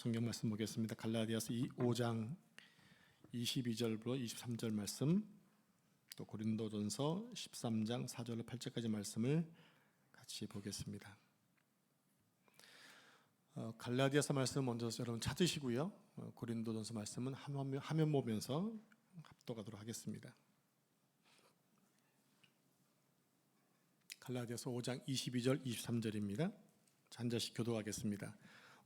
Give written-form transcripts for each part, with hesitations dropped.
성경 말씀 보겠습니다. 갈라디아서 5장 22절부터 23절 말씀, 또 고린도전서 13장 4절로 8절까지 말씀을 같이 보겠습니다. 갈라디아서 말씀 먼저 여러분 찾으시고요. 고린도전서 말씀은 화면 보면서 합독하도록 하겠습니다. 갈라디아서 5장 22절 23절입니다. 한 절씩 교독하겠습니다.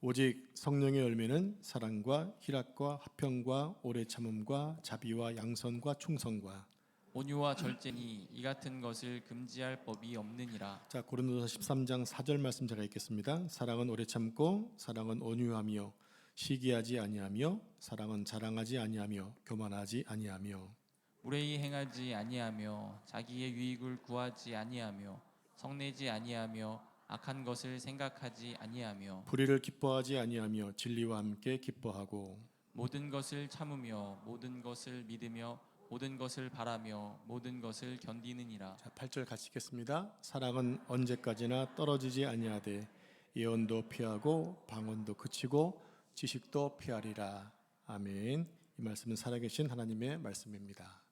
오직 성령의 열매는 사랑과 희락과 화평과 오래 참음과 자비와 양선과 충성과 온유와 절제니 이 같은 것을 금지할 법이 없느니라. 자, 고린도서 13장 4절 말씀 제가 읽겠습니다. 사랑은 오래 참고 사랑은 온유하며 시기하지 아니하며 사랑은 자랑하지 아니하며 교만하지 아니하며 무례히 행하지 아니하며 자기의 유익을 구하지 아니하며 성내지 아니하며 악한 것을 생각하지 아니하며 불의를 기뻐하지 아니하며 진리와 함께 기뻐하고 모든 것을 참으며 모든 것을 믿으며 모든 것을 바라며 모든 것을 견디느니라. 자, 8절 같이 읽겠습니다. 사랑은 언제까지나 떨어지지 아니하되 예언도 피하고 방언도 그치고 지식도 피하리라. 아멘. 이 말씀은 살아계신 하나님의 말씀입니다.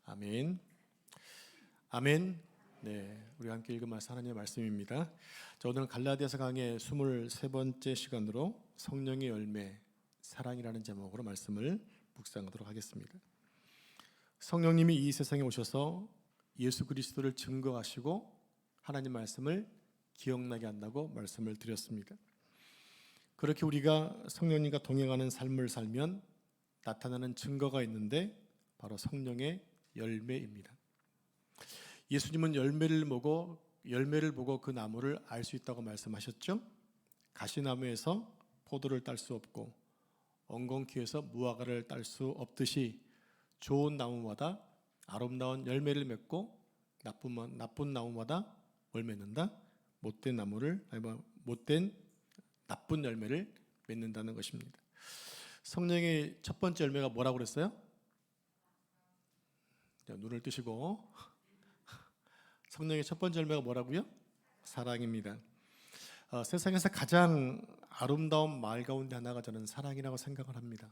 아멘. 아멘. 네, 우리 함께 읽은 말씀 하나님의 말씀입니다. 자, 오늘은 갈라디아서 강의 23번째 시간으로 성령의 열매, 사랑이라는 제목으로 말씀을 묵상하도록 하겠습니다. 성령님이 이 세상에 오셔서 예수 그리스도를 증거하시고 하나님 말씀을 기억나게 한다고 말씀을 드렸습니다. 그렇게 우리가 성령님과 동행하는 삶을 살면 나타나는 증거가 있는데 바로 성령의 열매입니다. 예수님은 열매를 보고 그 나무를 알 수 있다고 말씀하셨죠. 가시나무에서 포도를 딸 수 없고 엉겅퀴에서 무화과를 딸 수 없듯이 좋은 나무마다 아름다운 열매를 맺고 나쁜 나무마다 뭘 맺는다? 못된 나쁜 열매를 맺는다는 것입니다. 성령의 첫 번째 열매가 뭐라고 그랬어요? 자, 눈을 뜨시고 성령의 첫 번째 열매가 뭐라고요? 사랑입니다. 세상에서 가장 아름다운 말 가운데 하나가 저는 사랑이라고 생각을 합니다.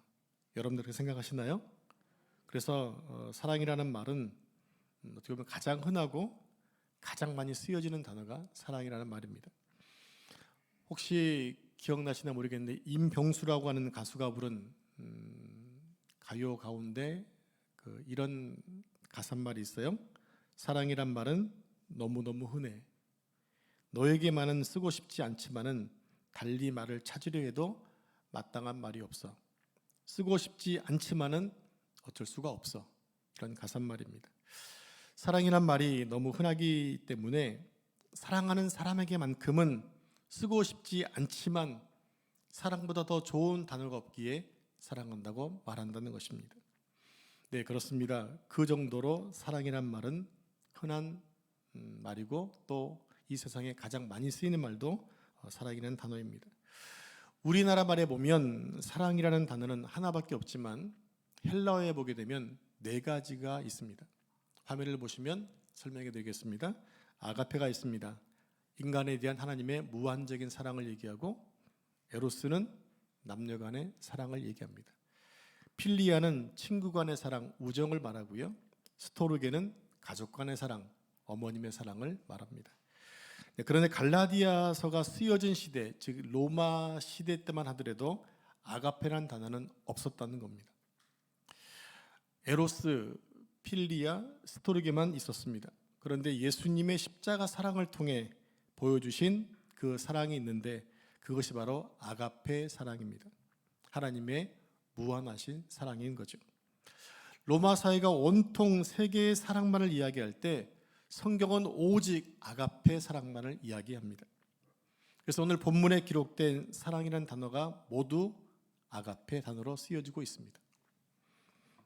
여러분들 그렇게 생각하시나요? 그래서 사랑이라는 말은 어떻게 보면 가장 흔하고 가장 많이 쓰여지는 단어가 사랑이라는 말입니다. 혹시 기억나시나 모르겠는데 임병수라고 하는 가수가 부른 가요 가운데 이런 가사말이 있어요. 사랑이란 말은 너무너무 흔해. 너에게만은 쓰고 싶지 않지만은 달리 말을 찾으려 해도 마땅한 말이 없어. 쓰고 싶지 않지만은 어쩔 수가 없어. 이런 가사말입니다. 사랑이란 말이 너무 흔하기 때문에 사랑하는 사람에게만큼은 쓰고 싶지 않지만 사랑보다 더 좋은 단어가 없기에 사랑한다고 말한다는 것입니다. 네, 그렇습니다. 그 정도로 사랑이란 말은 흔한 말이고 또 이 세상에 가장 많이 쓰이는 말도 사랑이라는 단어입니다. 우리나라 말에 보면 사랑이라는 단어는 하나밖에 없지만 헬라어에 보게 되면 4가지가 있습니다. 화면을 보시면 설명해 드리겠습니다. 아가페가 있습니다. 인간에 대한 하나님의 무한적인 사랑을 얘기하고, 에로스는 남녀 간의 사랑을 얘기합니다. 필리아는 친구 간의 사랑, 우정을 말하고요. 스토르게는 가족 간의 사랑, 어머님의 사랑을 말합니다. 그런데 갈라디아서가 쓰여진 시대, 즉 로마 시대 때만 하더라도 아가페라는 단어는 없었다는 겁니다. 에로스, 필리아, 스토르게만 있었습니다. 그런데 예수님의 십자가 사랑을 통해 보여주신 그 사랑이 있는데 그것이 바로 아가페 사랑입니다. 하나님의 무한하신 사랑인 거죠. 로마 사회가 온통 세계의 사랑만을 이야기할 때 성경은 오직 아가페 사랑만을 이야기합니다. 그래서 오늘 본문에 기록된 사랑이라는 단어가 모두 아가페 단어로 쓰여지고 있습니다.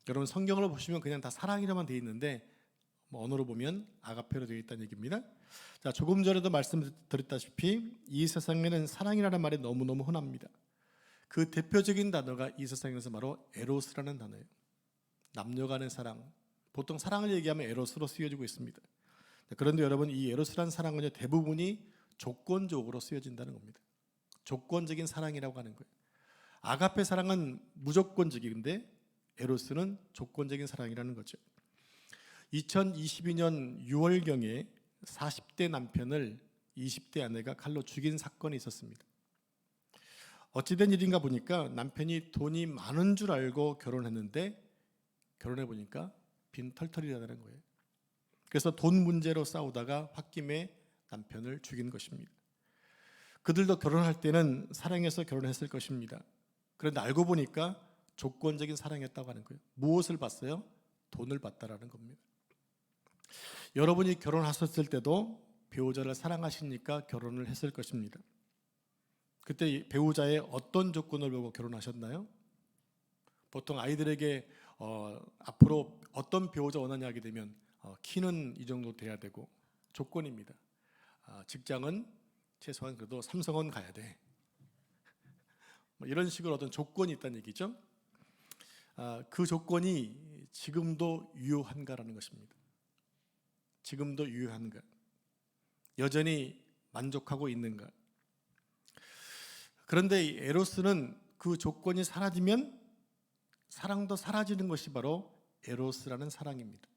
여러분 성경을 보시면 그냥 다 사랑이라만 되어 있는데 언어로 보면 아가페로 되어 있다는 얘기입니다. 자, 조금 전에도 말씀드렸다시피 이 세상에는 사랑이라는 말이 너무너무 흔합니다. 그 대표적인 단어가 이 세상에서 바로 에로스라는 단어예요. 남녀 간의 사랑, 보통 사랑을 얘기하면 에로스로 쓰여지고 있습니다. 그런데 여러분 이 에로스라는 사랑은 대부분이 조건적으로 쓰여진다는 겁니다. 조건적인 사랑이라고 하는 거예요. 아가페 사랑은 무조건적인데 에로스는 조건적인 사랑이라는 거죠. 2022년 6월경에 40대 남편을 20대 아내가 칼로 죽인 사건이 있었습니다. 어찌된 일인가 보니까 남편이 돈이 많은 줄 알고 결혼했는데 결혼해 보니까 빈털털이라는 거예요. 그래서 돈 문제로 싸우다가 홧김에 남편을 죽인 것입니다. 그들도 결혼할 때는 사랑해서 결혼했을 것입니다. 그런데 알고 보니까 조건적인 사랑이었다고 하는 거예요. 무엇을 봤어요? 돈을 봤다라는 겁니다. 여러분이 결혼하셨을 때도 배우자를 사랑하시니까 결혼을 했을 것입니다. 그때 배우자의 어떤 조건을 보고 결혼하셨나요? 보통 아이들에게 앞으로 어떤 배우자 원하냐 하게 되면 키는 이 정도 돼야 되고 조건입니다. 직장은 최소한 그래도 삼성은 가야 돼. 뭐 이런 식으로 어떤 조건이 있다는 얘기죠. 그 조건이 지금도 유효한가라는 것입니다. 지금도 유효한가? 여전히 만족하고 있는가? 그런데 이 에로스는 그 조건이 사라지면 사랑도 사라지는 것이 바로 에로스라는 사랑입니다.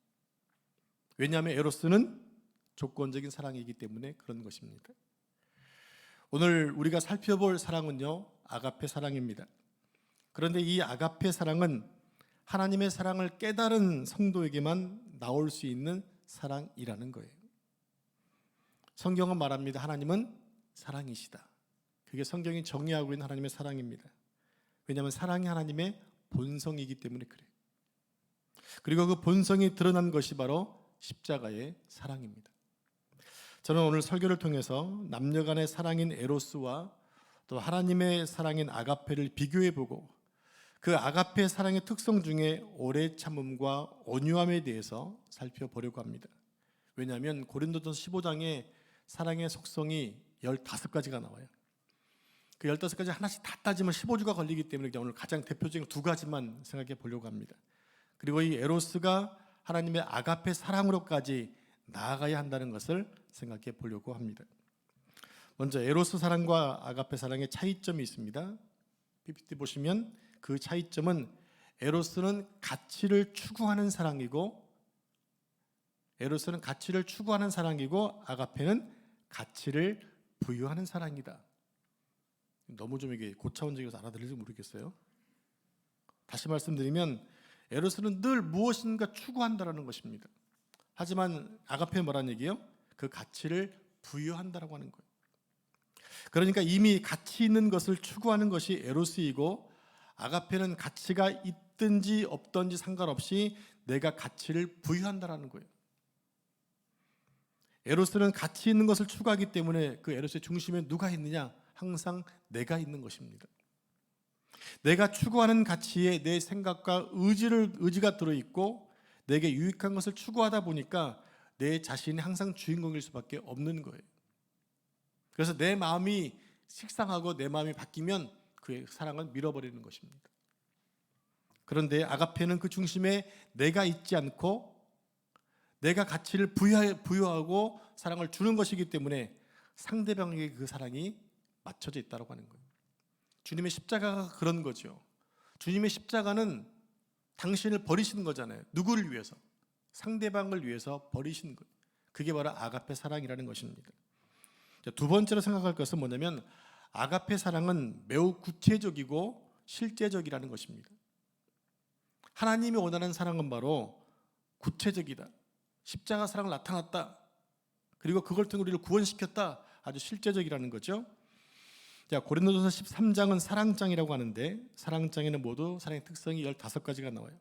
왜냐하면 에로스는 조건적인 사랑이기 때문에 그런 것입니다. 오늘 우리가 살펴볼 사랑은요, 아가페 사랑입니다. 그런데 이 아가페 사랑은 하나님의 사랑을 깨달은 성도에게만 나올 수 있는 사랑이라는 거예요. 성경은 말합니다. 하나님은 사랑이시다. 그게 성경이 정의하고 있는 하나님의 사랑입니다. 왜냐하면 사랑이 하나님의 본성이기 때문에 그래요. 그리고 그 본성이 드러난 것이 바로 십자가의 사랑입니다. 저는 오늘 설교를 통해서 남녀간의 사랑인 에로스와 또 하나님의 사랑인 아가페를 비교해보고 그 아가페 사랑의 특성 중에 오래 참음과 온유함에 대해서 살펴보려고 합니다. 왜냐하면 고린도전서 15장에 사랑의 속성이 15가지가 나와요. 그 15가지 하나씩 다 따지면 15주가 걸리기 때문에 오늘 가장 대표적인 2가지만 생각해 보려고 합니다. 그리고 이 에로스가 하나님의 아가페 사랑으로까지 나아가야 한다는 것을 생각해 보려고 합니다. 먼저 에로스 사랑과 아가페 사랑의 차이점이 있습니다. PPT 보시면 그 차이점은 에로스는 가치를 추구하는 사랑이고 아가페는 가치를 부여하는 사랑이다. 너무 좀 이게 고차원적이어서 알아들을지 모르겠어요. 다시 말씀드리면 에로스는 늘 무엇인가 추구한다라는 것입니다. 하지만 아가페는 뭐라는 얘기예요? 그 가치를 부여한다라고 하는 거예요. 그러니까 이미 가치 있는 것을 추구하는 것이 에로스이고 아가페는 가치가 있든지 없든지 상관없이 내가 가치를 부여한다라는 거예요. 에로스는 가치 있는 것을 추구하기 때문에 그 에로스의 중심에 누가 있느냐? 항상 내가 있는 것입니다. 내가 추구하는 가치에 내 생각과 의지가 들어있고 내게 유익한 것을 추구하다 보니까 내 자신이 항상 주인공일 수밖에 없는 거예요. 그래서 내 마음이 식상하고 내 마음이 바뀌면 그의 사랑은 밀어버리는 것입니다. 그런데 아가페는 그 중심에 내가 있지 않고 내가 가치를 부여하고 사랑을 주는 것이기 때문에 상대방에게 그 사랑이 맞춰져 있다고 하는 거예요. 주님의 십자가가 그런 거죠. 주님의 십자가는 당신을 버리시는 거잖아요. 누구를 위해서? 상대방을 위해서 버리시는 거예요. 그게 바로 아가페 사랑이라는 것입니다. 두 번째로 생각할 것은 뭐냐면 아가페 사랑은 매우 구체적이고 실제적이라는 것입니다. 하나님이 원하는 사랑은 바로 구체적이다. 십자가 사랑을 나타났다. 그리고 그걸 통해 우리를 구원시켰다. 아주 실제적이라는 거죠. 자, 고린도전서 13장은 사랑장이라고 하는데 사랑장에는 모두 사랑의 특성이 15가지가 나와요.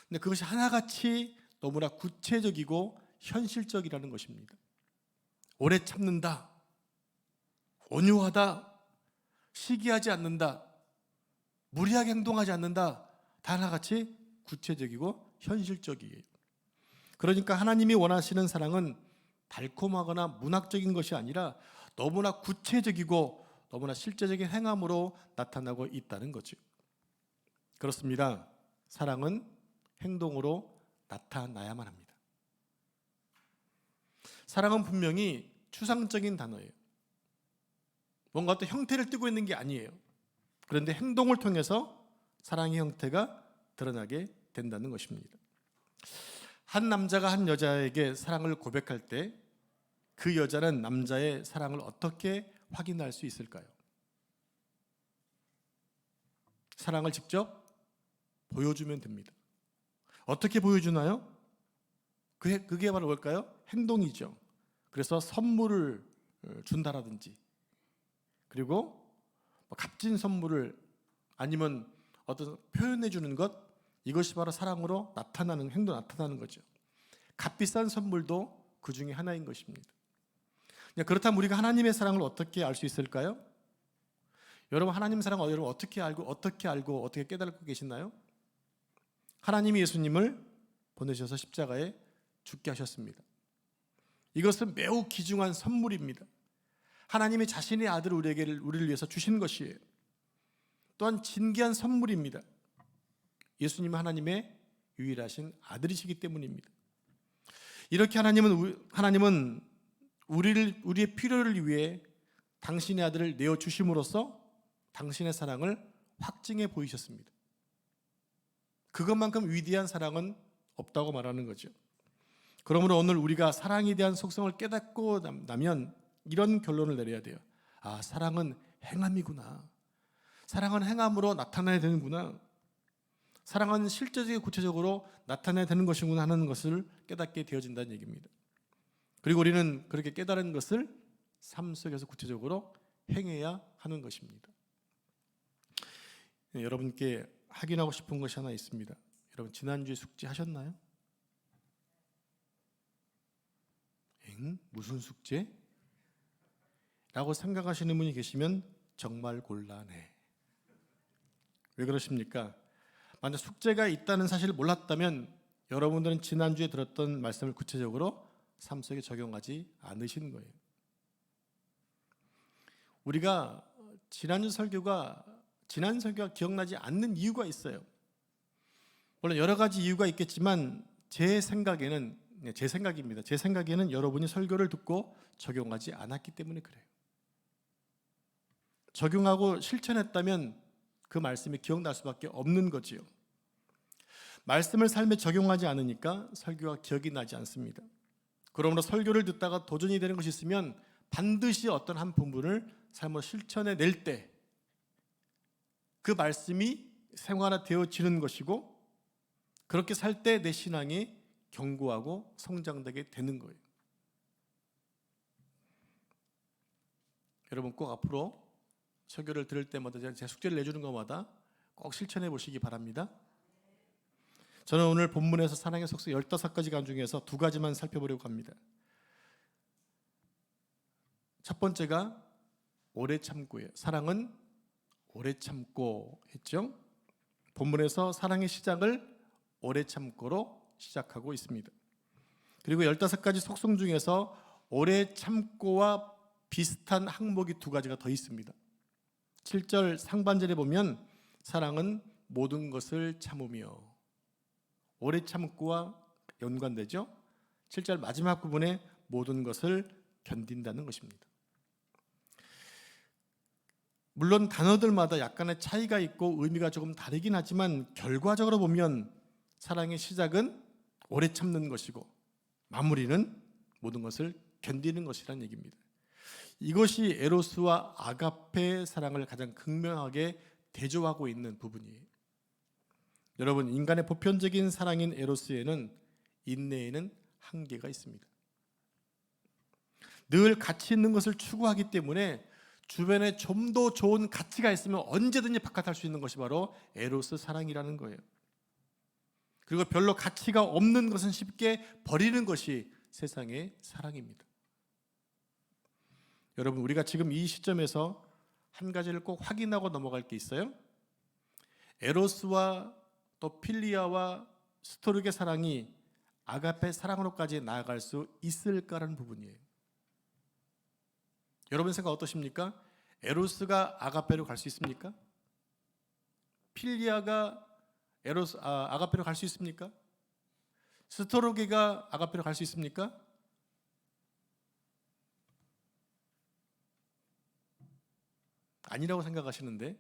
근데 그것이 하나같이 너무나 구체적이고 현실적이라는 것입니다. 오래 참는다. 온유하다. 시기하지 않는다. 무리하게 행동하지 않는다. 다 하나같이 구체적이고 현실적이에요. 그러니까 하나님이 원하시는 사랑은 달콤하거나 문학적인 것이 아니라 너무나 구체적이고 너무나 실제적인 행함으로 나타나고 있다는 거죠. 그렇습니다. 사랑은 행동으로 나타나야만 합니다. 사랑은 분명히 추상적인 단어예요. 뭔가 어떤 형태를 띠고 있는 게 아니에요. 그런데 행동을 통해서 사랑의 형태가 드러나게 된다는 것입니다. 한 남자가 한 여자에게 사랑을 고백할 때 그 여자는 남자의 사랑을 어떻게 확인할 수 있을까요? 사랑을 직접 보여주면 됩니다. 어떻게 보여주나요? 그게 바로 뭘까요? 행동이죠. 그래서 선물을 준다라든지, 그리고 값진 선물을 아니면 어떤 표현해 주는 것, 이것이 바로 사랑으로 나타나는 행동, 나타나는 거죠. 값비싼 선물도 그 중에 하나인 것입니다. 그렇다면 우리가 하나님의 사랑을 어떻게 알 수 있을까요? 여러분, 하나님 사랑을 여러분 어떻게 알고 어떻게 깨닫고 계시나요? 하나님이 예수님을 보내셔서 십자가에 죽게 하셨습니다. 이것은 매우 귀중한 선물입니다. 하나님이 자신의 아들을 우리를 위해서 주신 것이에요. 또한 진귀한 선물입니다. 예수님은 하나님의 유일하신 아들이시기 때문입니다. 이렇게 하나님은 우리의 필요를 위해 당신의 아들을 내어 주심으로써 당신의 사랑을 확증해 보이셨습니다. 그것만큼 위대한 사랑은 없다고 말하는 거죠. 그러므로 오늘 우리가 사랑에 대한 속성을 깨닫고 나면 이런 결론을 내려야 돼요. 아, 사랑은 행함이구나. 사랑은 행함으로 나타나야 되는구나. 사랑은 실제적이고 구체적으로 나타나야 되는 것이구나 하는 것을 깨닫게 되어진다는 얘기입니다. 그리고 우리는 그렇게 깨달은 것을 삶 속에서 구체적으로 행해야 하는 것입니다. 여러분께 확인하고 싶은 것이 하나 있습니다. 여러분, 지난주에 숙제 하셨나요? 무슨 숙제? 라고 생각하시는 분이 계시면 정말 곤란해. 왜 그러십니까? 만약 숙제가 있다는 사실을 몰랐다면 여러분들은 지난주에 들었던 말씀을 구체적으로 삶 속에 적용하지 않으시는 거예요. 우리가 지난 설교가 기억나지 않는 이유가 있어요. 물론 여러 가지 이유가 있겠지만 제 생각입니다. 제 생각에는 여러분이 설교를 듣고 적용하지 않았기 때문에 그래요. 적용하고 실천했다면 그 말씀이 기억날 수밖에 없는 거지요. 말씀을 삶에 적용하지 않으니까 설교가 기억이 나지 않습니다. 그러므로 설교를 듣다가 도전이 되는 것이 있으면 반드시 어떤 한 부분을 삶으로 실천해 낼 때 그 말씀이 생활화되어지는 것이고, 그렇게 살 때 내 신앙이 견고하고 성장되게 되는 거예요. 여러분, 꼭 앞으로 설교를 들을 때마다 제 숙제를 내주는 것마다 꼭 실천해 보시기 바랍니다. 저는 오늘 본문에서 사랑의 속성 15가지 간 중에서 2가지만 살펴보려고 합니다. 첫 번째가 오래 참고예요. 사랑은 오래 참고 했죠. 본문에서 사랑의 시작을 오래 참고로 시작하고 있습니다. 그리고 15가지 속성 중에서 오래 참고와 비슷한 항목이 2가지가 더 있습니다. 7절 상반절에 보면 사랑은 모든 것을 참으며, 오래 참고와 연관되죠. 7절 마지막 부분에 모든 것을 견딘다는 것입니다. 물론 단어들마다 약간의 차이가 있고 의미가 조금 다르긴 하지만 결과적으로 보면 사랑의 시작은 오래 참는 것이고 마무리는 모든 것을 견디는 것이라는 얘기입니다. 이것이 에로스와 아가페의 사랑을 가장 극명하게 대조하고 있는 부분이에요. 여러분, 인간의 보편적인 사랑인 에로스에는 인내에는 한계가 있습니다. 늘 가치 있는 것을 추구하기 때문에 주변에 좀 더 좋은 가치가 있으면 언제든지 바깥할 수 있는 것이 바로 에로스 사랑이라는 거예요. 그리고 별로 가치가 없는 것은 쉽게 버리는 것이 세상의 사랑입니다. 여러분, 우리가 지금 이 시점에서 한 가지를 꼭 확인하고 넘어갈 게 있어요. 에로스와 또 필리아와 스토르게 사랑이 아가페 사랑으로까지 나아갈 수 있을까라는 부분이에요. 여러분 생각 어떠십니까? 에로스가 아가페로 갈 수 있습니까? 필리아가 아가페로 갈 수 있습니까? 스토르게가 아가페로 갈 수 있습니까? 아니라고 생각하시는데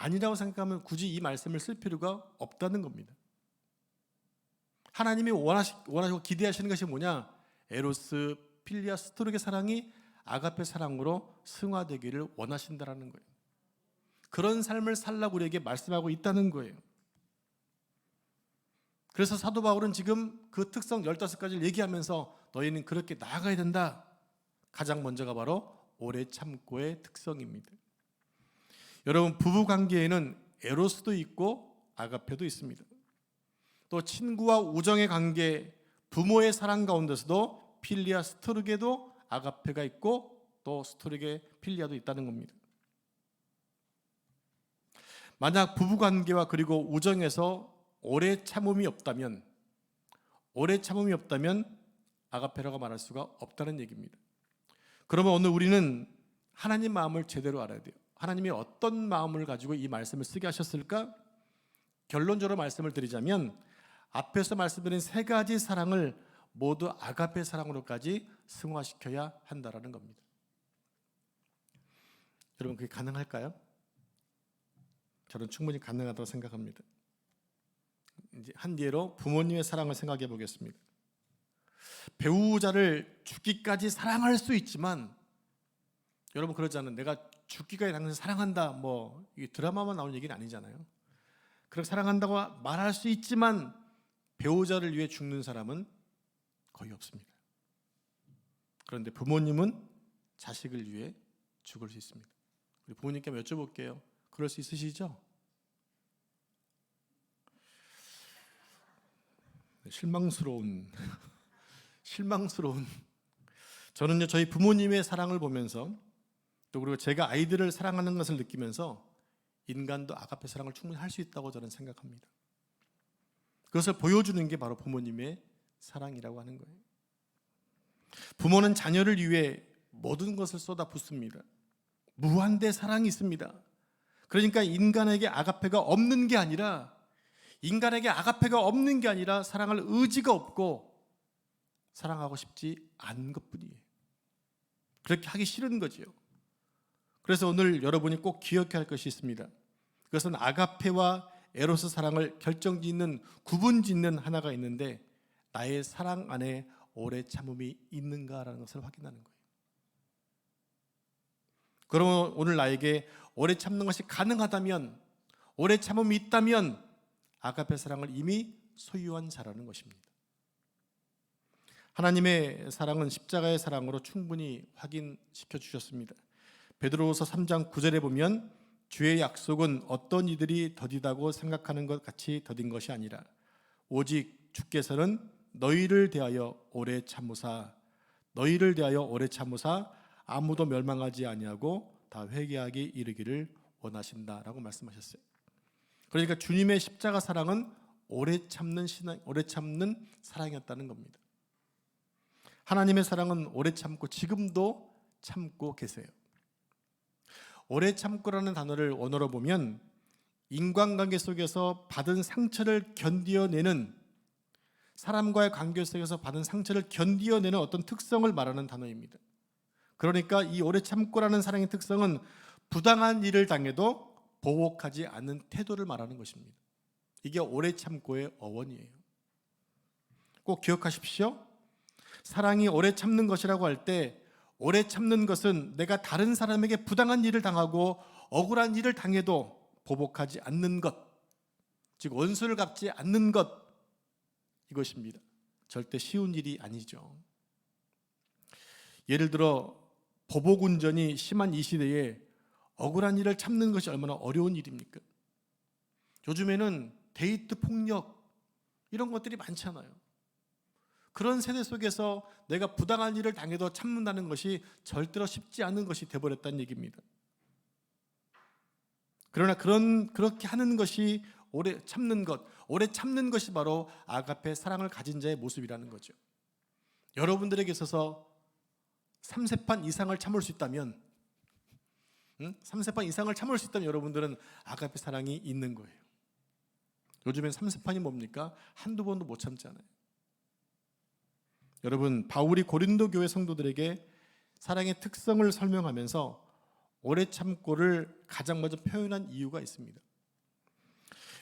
아니라고 생각하면 굳이 이 말씀을 쓸 필요가 없다는 겁니다. 하나님이 원하시고 기대하시는 것이 뭐냐? 에로스, 필리아, 스토르게 사랑이 아가페 사랑으로 승화되기를 원하신다라는 거예요. 그런 삶을 살라고 우리에게 말씀하고 있다는 거예요. 그래서 사도 바울은 지금 그 특성 15가지를 얘기하면서 너희는 그렇게 나아가야 된다. 가장 먼저가 바로 오래 참고의 특성입니다. 여러분, 부부 관계에는 에로스도 있고 아가페도 있습니다. 또 친구와 우정의 관계, 부모의 사랑 가운데서도 필리아, 스토르게도 아가페가 있고 또 스토르게, 필리아도 있다는 겁니다. 만약 부부 관계와 그리고 우정에서 오래 참음이 없다면 아가페라고 말할 수가 없다는 얘기입니다. 그러면 오늘 우리는 하나님 마음을 제대로 알아야 돼요. 하나님이 어떤 마음을 가지고 이 말씀을 쓰게 하셨을까? 결론적으로 말씀을 드리자면 앞에서 말씀드린 3가지 사랑을 모두 아가페 사랑으로까지 승화시켜야 한다라는 겁니다. 여러분, 그게 가능할까요? 저는 충분히 가능하다고 생각합니다. 이제 한 예로 부모님의 사랑을 생각해 보겠습니다. 배우자를 죽기까지 사랑할 수 있지만, 여러분 그러잖아요. 내가 죽기까지 당신을 사랑한다. 뭐 이게 드라마만 나오는 얘기는 아니잖아요. 그렇게 사랑한다고 말할 수 있지만 배우자를 위해 죽는 사람은 거의 없습니다. 그런데 부모님은 자식을 위해 죽을 수 있습니다. 우리 부모님께 한번 여쭤볼게요. 그럴 수 있으시죠? 실망스러운 저는요, 저희 부모님의 사랑을 보면서 또 그리고 제가 아이들을 사랑하는 것을 느끼면서 인간도 아가페 사랑을 충분히 할 수 있다고 저는 생각합니다. 그것을 보여주는 게 바로 부모님의 사랑이라고 하는 거예요. 부모는 자녀를 위해 모든 것을 쏟아붓습니다. 무한대 사랑이 있습니다. 그러니까 인간에게 아가페가 없는 게 아니라 사랑할 의지가 없고 사랑하고 싶지 않은 것뿐이에요. 그렇게 하기 싫은 거지요. 그래서 오늘 여러분이 꼭 기억해야 할 것이 있습니다. 그것은 아가페와 에로스 사랑을 결정짓는, 구분짓는 하나가 있는데, 나의 사랑 안에 오래 참음이 있는가라는 것을 확인하는 거예요. 그러면 오늘 나에게 오래 참는 것이 가능하다면, 오래 참음이 있다면 아가페 사랑을 이미 소유한 자라는 것입니다. 하나님의 사랑은 십자가의 사랑으로 충분히 확인시켜 주셨습니다. 베드로후서 3장 9절에 보면 주의 약속은 어떤 이들이 더디다고 생각하는 것 같이 더딘 것이 아니라 오직 주께서는 너희를 대하여 오래 참으사 아무도 멸망하지 아니하고 다 회개하기 이르기를 원하신다라고 말씀하셨어요. 그러니까 주님의 십자가 사랑은 오래 참는 사랑이었다는 겁니다. 하나님의 사랑은 오래 참고 지금도 참고 계세요. 오래 참고라는 단어를 원어로 보면 인간관계 속에서 받은 상처를 견디어내는, 사람과의 관계 속에서 받은 상처를 견디어내는 어떤 특성을 말하는 단어입니다. 그러니까 이 오래 참고라는 사랑의 특성은 부당한 일을 당해도 보복하지 않는 태도를 말하는 것입니다. 이게 오래 참고의 어원이에요. 꼭 기억하십시오. 사랑이 오래 참는 것이라고 할 때, 오래 참는 것은 내가 다른 사람에게 부당한 일을 당하고 억울한 일을 당해도 보복하지 않는 것, 즉 원수를 갚지 않는 것, 이것입니다. 절대 쉬운 일이 아니죠. 예를 들어 보복 운전이 심한 이 시대에 억울한 일을 참는 것이 얼마나 어려운 일입니까? 요즘에는 데이트 폭력 이런 것들이 많잖아요. 그런 세대 속에서 내가 부당한 일을 당해도 참는다는 것이 절대로 쉽지 않은 것이 되어버렸다는 얘기입니다. 그러나 그렇게 하는 것이 오래 참는 것이 바로 아가페 사랑을 가진 자의 모습이라는 거죠. 여러분들에게 있어서 3세판 이상을 참을 수 있다면, 3세판 이상을 참을 수 있다면 여러분들은 아가페 사랑이 있는 거예요. 요즘엔 3세판이 뭡니까? 한두 번도 못 참잖아요. 여러분, 바울이 고린도 교회 성도들에게 사랑의 특성을 설명하면서 오래 참고를 가장 먼저 표현한 이유가 있습니다.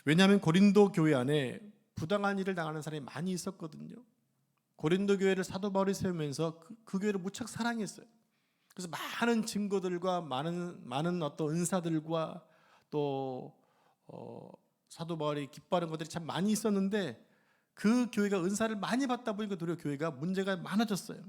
왜냐하면 고린도 교회 안에 부당한 일을 당하는 사람이 많이 있었거든요. 고린도 교회를 사도 바울이 세우면서 그 교회를 무척 사랑했어요. 그래서 많은 증거들과 많은 어떤 은사들과 또 사도 바울이 기뻐하는 것들이 참 많이 있었는데 그 교회가 은사를 많이 받다 보니까 도리어 교회가 문제가 많아졌어요.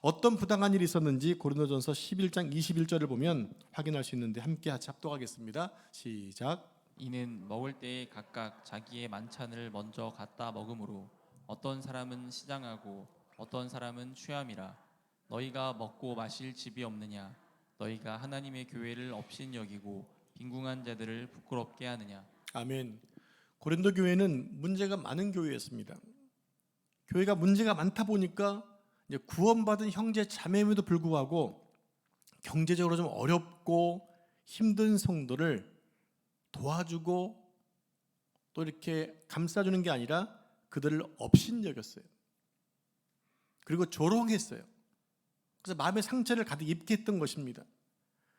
어떤 부당한 일이 있었는지 고린도전서 11장 21절을 보면 확인할 수 있는데 함께 같이 합독하겠습니다. 시작. 이는 먹을 때에 각각 자기의 만찬을 먼저 갖다 먹음으로 어떤 사람은 시장하고 어떤 사람은 취함이라. 너희가 먹고 마실 집이 없느냐? 너희가 하나님의 교회를 업신여기고 빈궁한 자들을 부끄럽게 하느냐? 아멘. 고린도 교회는 문제가 많은 교회였습니다. 교회가 문제가 많다 보니까 이제 구원받은 형제 자매임에도 불구하고 경제적으로 좀 어렵고 힘든 성도를 도와주고 또 이렇게 감싸주는 게 아니라 그들을 업신여겼어요. 그리고 조롱했어요. 그래서 마음의 상처를 가득 입게 했던 것입니다.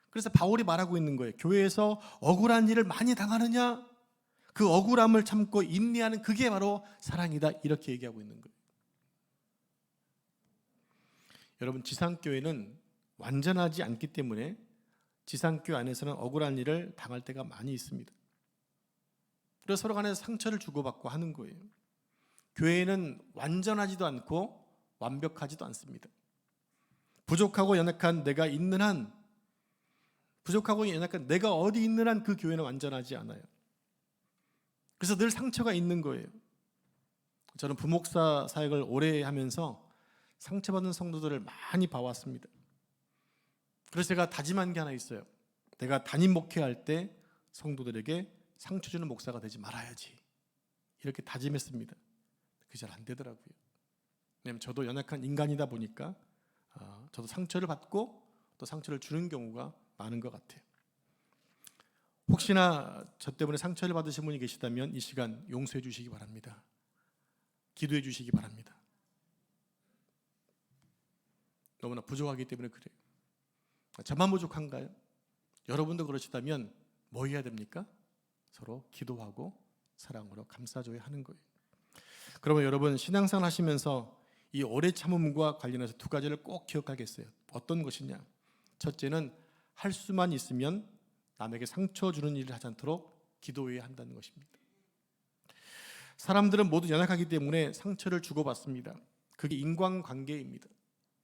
그래서 바울이 말하고 있는 거예요. 교회에서 억울한 일을 많이 당하느냐? 그 억울함을 참고 인내하는 그게 바로 사랑이다. 이렇게 얘기하고 있는 거예요. 여러분, 지상교회는 완전하지 않기 때문에 지상교회 안에서는 억울한 일을 당할 때가 많이 있습니다. 그래서 서로 간에 상처를 주고받고 하는 거예요. 교회는 완전하지도 않고 완벽하지도 않습니다. 부족하고 연약한 내가 있는 한, 부족하고 연약한 내가 어디 있는 한 그 교회는 완전하지 않아요. 그래서 늘 상처가 있는 거예요. 저는 부목사 사역을 오래 하면서 상처받는 성도들을 많이 봐왔습니다. 그래서 제가 다짐한 게 하나 있어요. 내가 담임 목회할 때 성도들에게 상처 주는 목사가 되지 말아야지. 이렇게 다짐했습니다. 그게 잘 안 되더라고요. 왜냐하면 저도 연약한 인간이다 보니까 저도 상처를 받고 또 상처를 주는 경우가 많은 것 같아요. 혹시나 저 때문에 상처를 받으신 분이 계시다면 이 시간 용서해 주시기 바랍니다. 기도해 주시기 바랍니다. 너무나 부족하기 때문에 그래요. 저만 부족한가요? 여러분도 그러시다면 뭐 해야 됩니까? 서로 기도하고 사랑으로 감싸줘야 하는 거예요. 그러면 여러분 신앙생활 하시면서 이 오래 참음과 관련해서 두 가지를 꼭 기억하겠어요. 어떤 것이냐? 첫째는 할 수만 있으면 남에게 상처 주는 일을 하지 않도록 기도해야 한다는 것입니다. 사람들은 모두 연약하기 때문에 상처를 주고받습니다. 그게 인간관계입니다.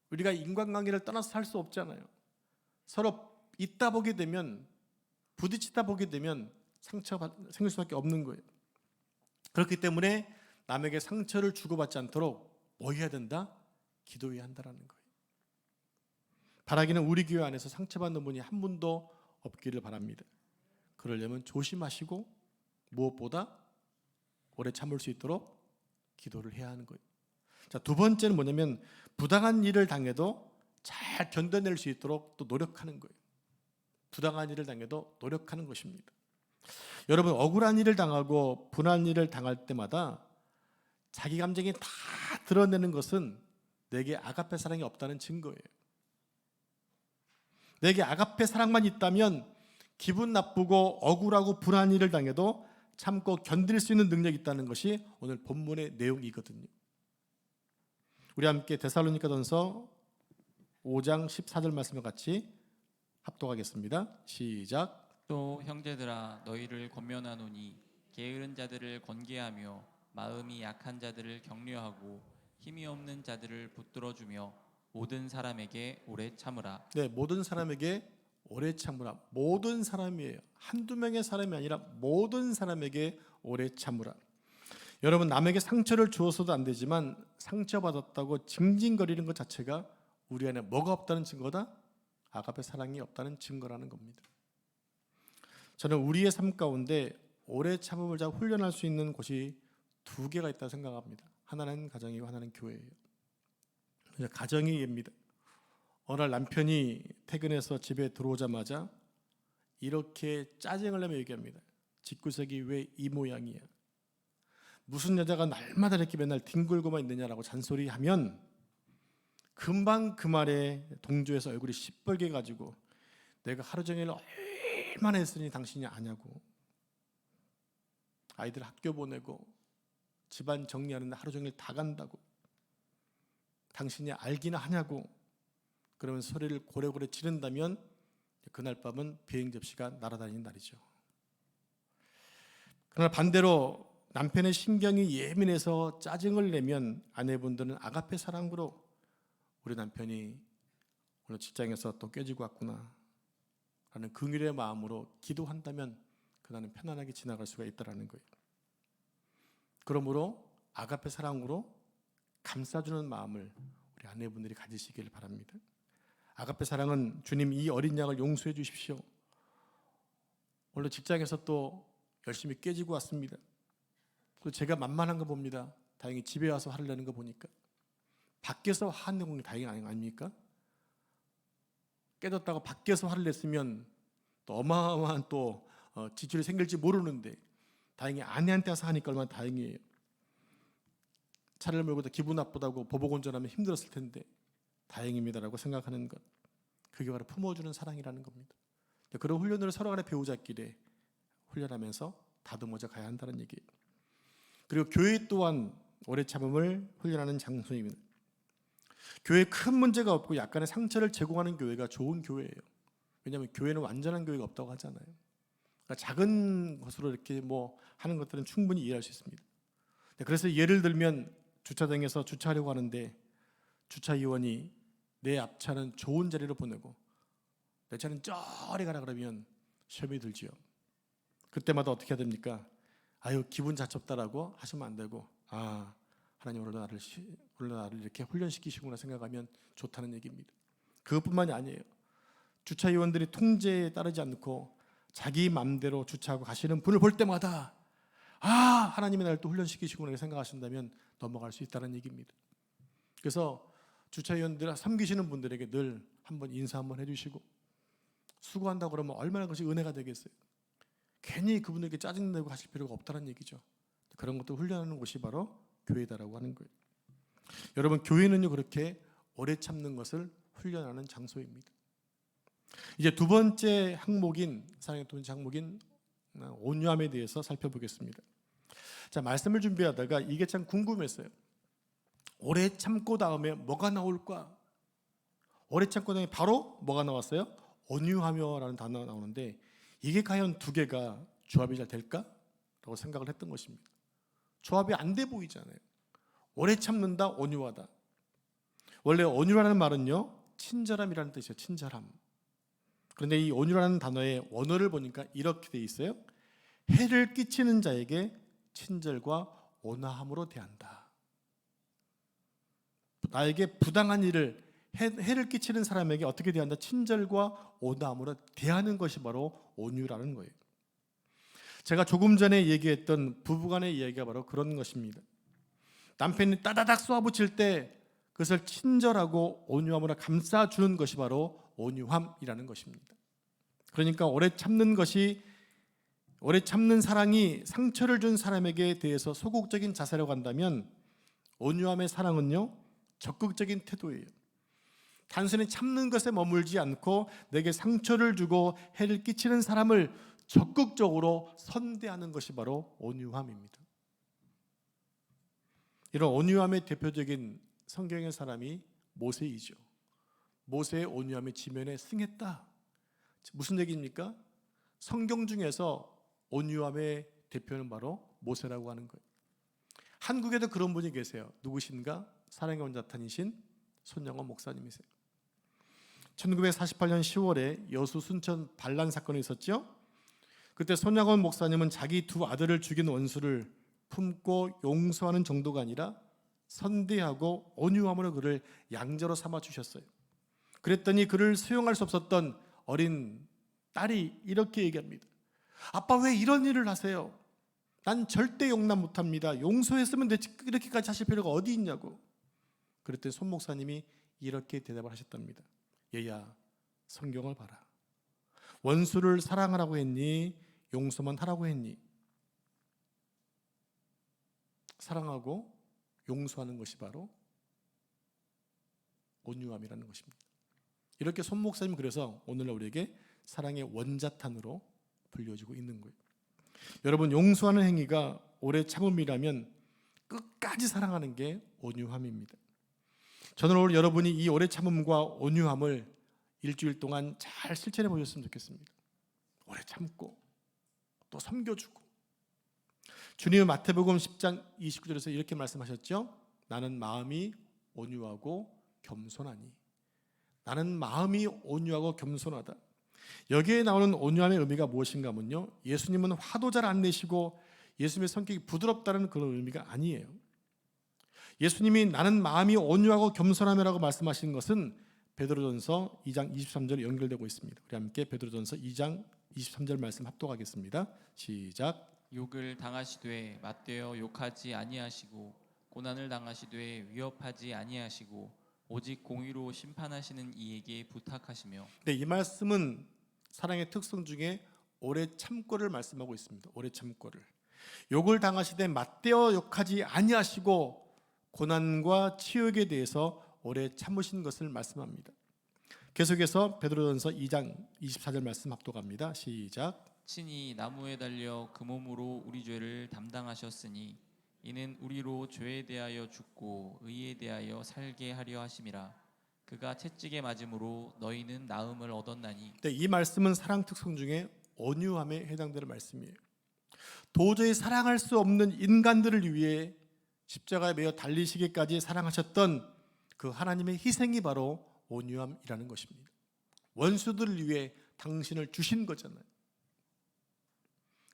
우리가 인간관계를 떠나서 살 수 없잖아요. 서로 있다 보게 되면, 부딪히다 보게 되면 상처가 생길 수밖에 없는 거예요. 그렇기 때문에 남에게 상처를 주고받지 않도록 뭐 해야 된다? 기도해야 한다는 거예요. 바라기는 우리 교회 안에서 상처받는 분이 한 분도 없기를 바랍니다. 그러려면 조심하시고 무엇보다 오래 참을 수 있도록 기도를 해야 하는 거예요. 자, 두 번째는 뭐냐면 부당한 일을 당해도 잘 견뎌낼 수 있도록 또 노력하는 거예요. 부당한 일을 당해도 노력하는 것입니다. 여러분, 억울한 일을 당하고 분한 일을 당할 때마다 자기 감정이 다 드러내는 것은 내게 아가페 사랑이 없다는 증거예요. 내게 아가페 사랑만 있다면 기분 나쁘고 억울하고 불안한 일을 당해도 참고 견딜 수 있는 능력이 있다는 것이 오늘 본문의 내용이거든요. 우리 함께 데살로니가전서 5장 14절 말씀과 같이 합독하겠습니다. 시작. 또 형제들아 너희를 권면하노니 게으른 자들을 권계하며 마음이 약한 자들을 격려하고 힘이 없는 자들을 붙들어주며 모든 사람에게 오래 참으라. 네, 모든 사람에게 오래 참으라. 모든 사람이에요. 한두 명의 사람이 아니라 모든 사람에게 오래 참으라. 여러분, 남에게 상처를 주어서도 안 되지만 상처받았다고 징징거리는 것 자체가 우리 안에 뭐가 없다는 증거다? 아가페 사랑이 없다는 증거라는 겁니다. 저는 우리의 삶 가운데 오래 참음을 잘 훈련할 수 있는 곳이 두 개가 있다고 생각합니다. 하나는 가정이고 하나는 교회예요. 가정이 예입니다. 어느 날 남편이 퇴근해서 집에 들어오자마자 이렇게 짜증을 내며 얘기합니다. 집구석이 왜 이 모양이야? 무슨 여자가 날마다 이렇게 맨날 뒹굴고만 있느냐라고 잔소리하면 금방 그 말에 동조해서 얼굴이 시뻘게 가지고 내가 하루 종일 얼마나 했으니 당신이 아냐고. 아이들 학교 보내고 집안 정리하는데 하루 종일 다 간다고. 당신이 알기나 하냐고. 그러면 소리를 고래고래 지른다면 그날 밤은 비행 접시가 날아다니는 날이죠. 그러나 반대로 남편의 신경이 예민해서 짜증을 내면 아내분들은 아가페 사랑으로 우리 남편이 오늘 직장에서 또 깨지고 왔구나 라는 긍휼의 마음으로 기도한다면 그날은 편안하게 지나갈 수가 있다는 거예요. 그러므로 아가페 사랑으로 감싸주는 마음을 우리 아내분들이 가지시길 바랍니다. 아가페 사랑은 주님 이 어린 양을 용서해 주십시오. 오늘 직장에서 또 열심히 깨지고 왔습니다. 또 제가 만만한 거 봅니다. 다행히 집에 와서 화를 내는 거 보니까. 밖에서 화내는 건 다행이 아닙니까? 깨졌다고 밖에서 화를 냈으면 또 어마어마한 또 지출이 생길지 모르는데 다행히 아내한테 와서 하니까 얼마나 다행이에요. 차를 몰고 기분 나쁘다고 보복 운전하면 힘들었을 텐데 다행입니다라고 생각하는 것, 그게 바로 품어주는 사랑이라는 겁니다. 그런 훈련을 서로 간에 배우자끼리 훈련하면서 다듬어져 가야 한다는 얘기예요. 그리고 교회 또한 오래 참음을 훈련하는 장소입니다. 교회에 큰 문제가 없고 약간의 상처를 제공하는 교회가 좋은 교회예요. 왜냐하면 교회는 완전한 교회가 없다고 하잖아요. 그러니까 작은 것으로 이렇게 하는 것들은 충분히 이해할 수 있습니다. 그래서 예를 들면 주차장에서 주차하려고 하는데 주차위원이 내 앞차는 좋은 자리로 보내고 내 차는 저리 가라 그러면 시험이 들지요. 그때마다 어떻게 해야 됩니까? 아유 기분 자첩다라고 하시면 안 되고, 아 하나님 오늘 나를 이렇게 훈련시키시구나 생각하면 좋다는 얘기입니다. 그것뿐만이 아니에요. 주차위원들이 통제에 따르지 않고 자기 마음대로 주차하고 가시는 분을 볼 때마다 하나님이 나를 또 훈련시키시구나 생각하신다면 넘어갈 수 있다는 얘기입니다. 그래서 주차위원들 섬기시는 분들에게 늘 한번 인사 한번 해주시고 수고한다고 그러면 얼마나 그것이 은혜가 되겠어요. 괜히 그분에게 짜증내고 하실 필요가 없다는 얘기죠. 그런 것도 훈련하는 곳이 바로 교회다라고 하는 거예요. 여러분, 교회는요 그렇게 오래 참는 것을 훈련하는 장소입니다. 이제 두 번째 항목인 사랑의 두 번째 항목인 온유함에 대해서 살펴보겠습니다. 자, 말씀을 준비하다가 이게 참 궁금했어요. 오래 참고 다음에 뭐가 나올까? 오래 참고 다음에 바로 뭐가 나왔어요? 온유하며라는 단어가 나오는데 이게 과연 두 개가 조합이 잘 될까? 라고 생각을 했던 것입니다. 조합이 안 돼 보이잖아요. 오래 참는다, 온유하다. 원래 온유라는 말은요 친절함이라는 뜻이에요. 친절함. 그런데 이 온유라는 단어의 원어를 보니까 이렇게 돼 있어요. 해를 끼치는 자에게 친절과 온화함으로 대한다. 나에게 부당한 일을 해를 끼치는 사람에게 어떻게 대한다? 친절과 온화함으로 대하는 것이 바로 온유라는 거예요. 제가 조금 전에 얘기했던 부부간의 이야기가 바로 그런 것입니다. 남편이 따다닥 쏘아붙일 때 그것을 친절하고 온유함으로 감싸주는 것이 바로 온유함이라는 것입니다. 그러니까 오래 참는 사랑이 상처를 준 사람에게 대해서 소극적인 자세라고 한다면 온유함의 사랑은요 적극적인 태도예요. 단순히 참는 것에 머물지 않고 내게 상처를 주고 해를 끼치는 사람을 적극적으로 선대하는 것이 바로 온유함입니다. 이런 온유함의 대표적인 성경의 사람이 모세이죠. 모세의 온유함이 지면에 승했다. 무슨 얘기입니까? 성경 중에서 온유함의 대표는 바로 모세라고 하는 거예요. 한국에도 그런 분이 계세요. 누구신가? 사랑의 원자탄이신 손영원 목사님이세요. 1948년 10월에 여수 순천 반란 사건이 있었죠. 그때 손영원 목사님은 자기 두 아들을 죽인 원수를 품고 용서하는 정도가 아니라 선대하고 온유함으로 그를 양자로 삼아 주셨어요. 그랬더니 그를 수용할 수 없었던 어린 딸이 이렇게 얘기합니다. 아빠 왜 이런 일을 하세요? 난 절대 용납 못합니다. 용서했으면 되지 이렇게까지 하실 필요가 어디 있냐고. 그랬더니 손 목사님이 이렇게 대답을 하셨답니다. 얘야, 성경을 봐라. 원수를 사랑하라고 했니? 용서만 하라고 했니? 사랑하고 용서하는 것이 바로 온유함이라는 것입니다. 이렇게 손 목사님 그래서 오늘날 우리에게 사랑의 원자탄으로 불려지고 있는 거예요. 여러분, 용서하는 행위가 오래 참음이라면 끝까지 사랑하는 게 온유함입니다. 저는 오늘 여러분이 이 오래 참음과 온유함을 일주일 동안 잘 실천해 보셨으면 좋겠습니다. 오래 참고 또 섬겨주고. 주님은 마태복음 10장 29절에서 이렇게 말씀하셨죠. 나는 마음이 온유하고 겸손하니. 나는 마음이 온유하고 겸손하다. 여기에 나오는 온유함의 의미가 무엇인가 하면요, 예수님은 화도 잘 안 내시고 예수님의 성격이 부드럽다는 그런 의미가 아니에요. 예수님이 나는 마음이 온유하고 겸손함이라고 말씀하신 것은 베드로전서 2장 23절에 연결되고 있습니다. 우리 함께 베드로전서 2장 23절 말씀 합독하겠습니다. 시작. 욕을 당하시되 맞대어 욕하지 아니하시고 고난을 당하시되 위협하지 아니하시고 오직 공의로 심판하시는 이에게 부탁하시며. 네, 이 말씀은 사랑의 특성 중에 오래 참고를 말씀하고 있습니다. 오래 참고를. 욕을 당하시되 맞대어 욕하지 아니하시고 고난과 치욕에 대해서 오래 참으신 것을 말씀합니다. 계속해서 베드로전서 2장 24절 말씀 합독합니다. 시작. 친히 나무에 달려 그 몸으로 우리 죄를 담당하셨으니 이는 우리로 죄에 대하여 죽고 의에 대하여 살게 하려 하심이라. 그가 채찍에 맞음으로 너희는 나음을 얻었나니. 네, 이 말씀은 사랑 특성 중에 온유함에 해당되는 말씀이에요. 도저히 사랑할 수 없는 인간들을 위해 십자가에 매어 달리시기까지 사랑하셨던 그 하나님의 희생이 바로 온유함이라는 것입니다. 원수들을 위해 당신을 주신 거잖아요.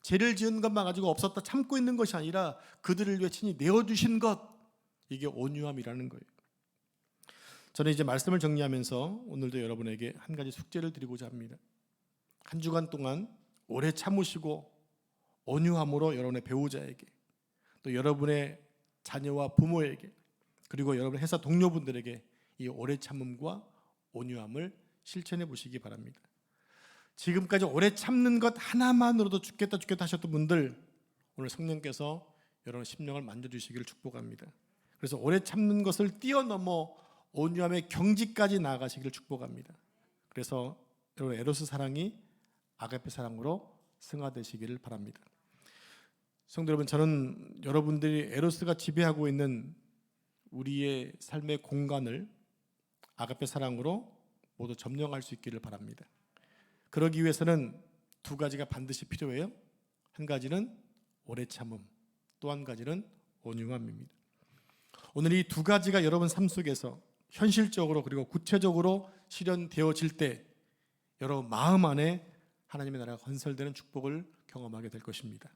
죄를 지은 것만 가지고 없었다 참고 있는 것이 아니라 그들을 위해 친히 내어주신 것, 이게 온유함이라는 거예요. 저는 이제 말씀을 정리하면서 오늘도 여러분에게 한 가지 숙제를 드리고자 합니다. 한 주간 동안 오래 참으시고 온유함으로 여러분의 배우자에게, 또 여러분의 자녀와 부모에게, 그리고 여러분 회사 동료분들에게 이 오래 참음과 온유함을 실천해 보시기 바랍니다. 지금까지 오래 참는 것 하나만으로도 죽겠다 하셨던 분들, 오늘 성령께서 여러분 심령을 만져주시기를 축복합니다. 그래서 오래 참는 것을 뛰어넘어 온유함의 경지까지 나아가시기를 축복합니다. 그래서 여러분 에로스 사랑이 아가페 사랑으로 승화되시기를 바랍니다. 성도 여러분, 저는 여러분들이 에로스가 지배하고 있는 우리의 삶의 공간을 아가페 사랑으로 모두 점령할 수 있기를 바랍니다. 그러기 위해서는 두 가지가 반드시 필요해요. 한 가지는 오래 참음, 또 한 가지는 온유함입니다. 오늘 이 두 가지가 여러분 삶 속에서 현실적으로 그리고 구체적으로 실현되어질 때 여러분 마음 안에 하나님의 나라가 건설되는 축복을 경험하게 될 것입니다.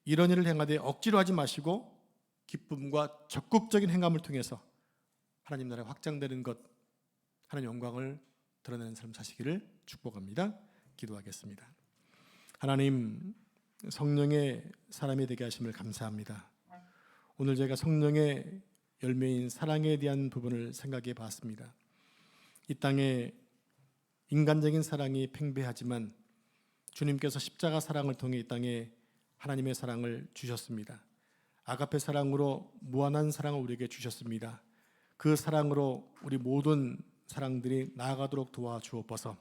이런 일을 행하되 억지로 하지 마시고 기쁨과 적극적인 행함을 통해서 하나님 나라가 확장되는 것, 하나님 영광을 드러내는 삶 사시기를 축복합니다. 기도하겠습니다. 하나님, 성령의 사람이 되게 하심을 감사합니다. 오늘 제가 성령의 열매인 사랑에 대한 부분을 생각해 봤습니다. 이 땅에 인간적인 사랑이 팽배하지만 주님께서 십자가 사랑을 통해 이 땅에 하나님의 사랑을 주셨습니다. 아가페 사랑으로 무한한 사랑을 우리에게 주셨습니다. 그 사랑으로 우리 모든 사랑들이 나아가도록 도와주옵소서.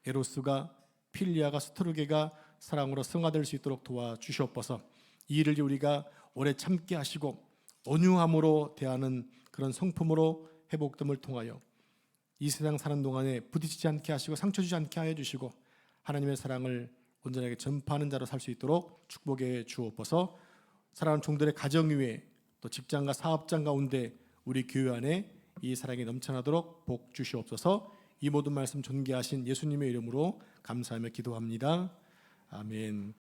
에로스가 필리아가 스토르게가 사랑으로 승화될 수 있도록 도와주시옵소서. 이 일을 우리가 오래 참게 하시고 온유함으로 대하는 그런 성품으로 회복됨을 통하여 이 세상 사는 동안에 부딪히지 않게 하시고 상처 주지 않게 하여 주시고 하나님의 사랑을 온전하게 전파하는 자로 살 수 있도록 축복해 주옵소서. 사랑하는 종들의 가정 위에 또 직장과 사업장 가운데 우리 교회 안에 이 사랑이 넘쳐나도록 복 주시옵소서. 이 모든 말씀 존귀하신 예수님의 이름으로 감사하며 기도합니다. 아멘.